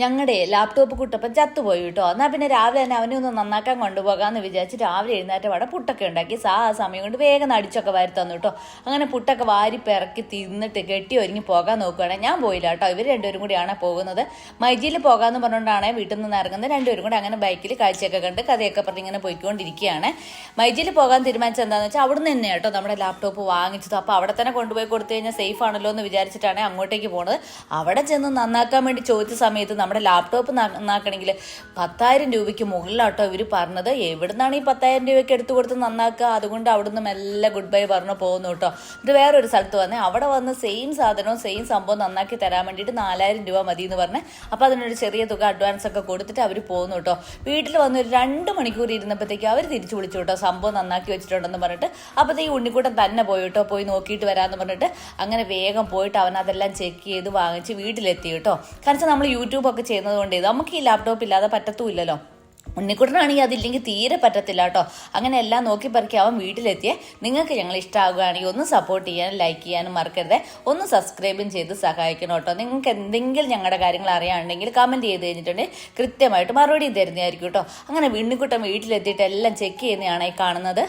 ഞങ്ങളുടെ ലാപ്ടോപ്പ് കുട്ടപ്പം ചത്തുപോയി കേട്ടോ. എന്നാൽ പിന്നെ രാവിലെ തന്നെ അവനെ ഒന്ന് നന്നാക്കാൻ കൊണ്ടുപോകാമെന്ന് വിചാരിച്ച് രാവിലെ എഴുന്നേറ്റ് വട പുട്ടൊക്കെ ഉണ്ടാക്കി ആ സമയം കൊണ്ട് വേഗം അടിച്ചൊക്കെ വാരി തന്നു കേട്ടോ. അങ്ങനെ പുട്ടൊക്കെ വാരി പിറക്കി തിന്നിട്ട് കെട്ടി ഒരുങ്ങി പോകാൻ നോക്കുകയാണെങ്കിൽ ഞാൻ പോയില്ല കേട്ടോ. ഇവർ രണ്ടുപേരും കൂടിയാണ് പോകുന്നത്. മൈജിയിൽ പോകാമെന്ന് പറഞ്ഞുകൊണ്ടാണ് വീട്ടിൽ നിന്ന് ഇറങ്ങുന്നത്. രണ്ടുപേരും കൂടി അങ്ങനെ ബൈക്കിൽ കാഴ്ചയൊക്കെ കണ്ട് കഥയൊക്കെ പറഞ്ഞ് ഇങ്ങനെ പോയിക്കൊണ്ടിരിക്കുകയാണ്. മൈജിയിൽ പോകാൻ തീരുമാനിച്ചത് എന്താണെന്ന് വെച്ചാൽ അവിടെ നിന്ന് തന്നെ കേട്ടോ നമ്മുടെ ലാപ്ടോപ്പ് വാങ്ങിച്ചത്. അപ്പോൾ അവിടെ തന്നെ കൊണ്ടുപോയി കൊടുത്തു കഴിഞ്ഞാൽ സേഫ് ആണല്ലോ എന്ന് വിചാരിച്ചിട്ടാണ് അങ്ങോട്ടേക്ക് പോകുന്നത്. അവിടെ ചെന്ന് നന്നാക്കാൻ വേണ്ടി ചോദിച്ച സമയത്ത് നമ്മുടെ ലാപ്ടോപ്പ് നന്നാക്കണമെങ്കിൽ 10,000 രൂപയ്ക്ക് മുകളിലാട്ടോ ഇവർ പറഞ്ഞത്. എവിടുന്നാണ് ഈ 10,000 രൂപയ്ക്ക് എടുത്തു കൊടുത്ത് നന്നാക്കുക? അതുകൊണ്ട് അവിടുന്ന് മെല്ലെ ഗുഡ് ബൈ പറഞ്ഞു പോകുന്നു കേട്ടോ. ഇത് വേറൊരു സ്ഥലത്ത് വന്നേ അവിടെ വന്ന് സെയിം സാധനവും സെയിം സംഭവം നന്നാക്കി തരാൻ വേണ്ടിയിട്ട് 4,000 രൂപ മതി എന്ന് പറഞ്ഞ് അപ്പോൾ അതിനൊരു ചെറിയ തുക അഡ്വാൻസ് ഒക്കെ കൊടുത്തിട്ട് അവർ പോകുന്നു കേട്ടോ. വീട്ടിൽ വന്ന് ഒരു 2 മണിക്കൂർ ഇരുന്നപ്പോഴത്തേക്ക് അവർ തിരിച്ചു വിളിച്ചു കേട്ടോ, സംഭവം നന്നാക്കി വെച്ചിട്ടുണ്ടെന്ന് പറഞ്ഞിട്ട്. അപ്പോഴത്തേക്ക് ഉണ്ണിക്കൂട്ടൻ തന്നെ പോയി കേട്ടോ, പോയി നോക്കിയിട്ട് വരാമെന്ന് പറഞ്ഞിട്ട് അങ്ങനെ വേഗം പോയിട്ട് അവൻ അതെല്ലാം ചെക്ക് ചെയ്ത് വാങ്ങിച്ച് വീട്ടിലെത്തി കേട്ടോ. കാരണം നമ്മൾ യൂട്യൂബൊക്കെ ചെയ്യുന്നത് കൊണ്ട് നമുക്ക് ഈ ലാപ്ടോപ്പ് ഇല്ലാതെ പറ്റത്തുമില്ലല്ലോ. ഉണ്ണിക്കുട്ടനാണെങ്കിൽ അതില്ലെങ്കിൽ തീരെ പറ്റത്തില്ല കേട്ടോ. അങ്ങനെ എല്ലാം നോക്കി പറക്കി അവൻ വീട്ടിലെത്തിയേ. നിങ്ങൾക്ക് ഞങ്ങൾ ഇഷ്ടമാകുകയാണെങ്കിൽ ഒന്ന് സപ്പോർട്ട് ചെയ്യാനും ലൈക്ക് ചെയ്യാനും മറക്കരുത്. ഒന്ന് സബ്സ്ക്രൈബും ചെയ്ത് സഹായിക്കണം കേട്ടോ. നിങ്ങൾക്ക് എന്തെങ്കിലും ഞങ്ങളുടെ കാര്യങ്ങൾ അറിയാനുണ്ടെങ്കിൽ കമൻറ്റ് ചെയ്ത് കഴിഞ്ഞിട്ടുണ്ടെങ്കിൽ കൃത്യമായിട്ട് മറുപടി തരുന്നതായിരിക്കും കേട്ടോ. അങ്ങനെ ഉണ്ണിക്കുട്ടൻ വീട്ടിലെത്തിയിട്ട് എല്ലാം ചെക്ക് ചെയ്യുന്നതാണ് ഈ കാണുന്നത്.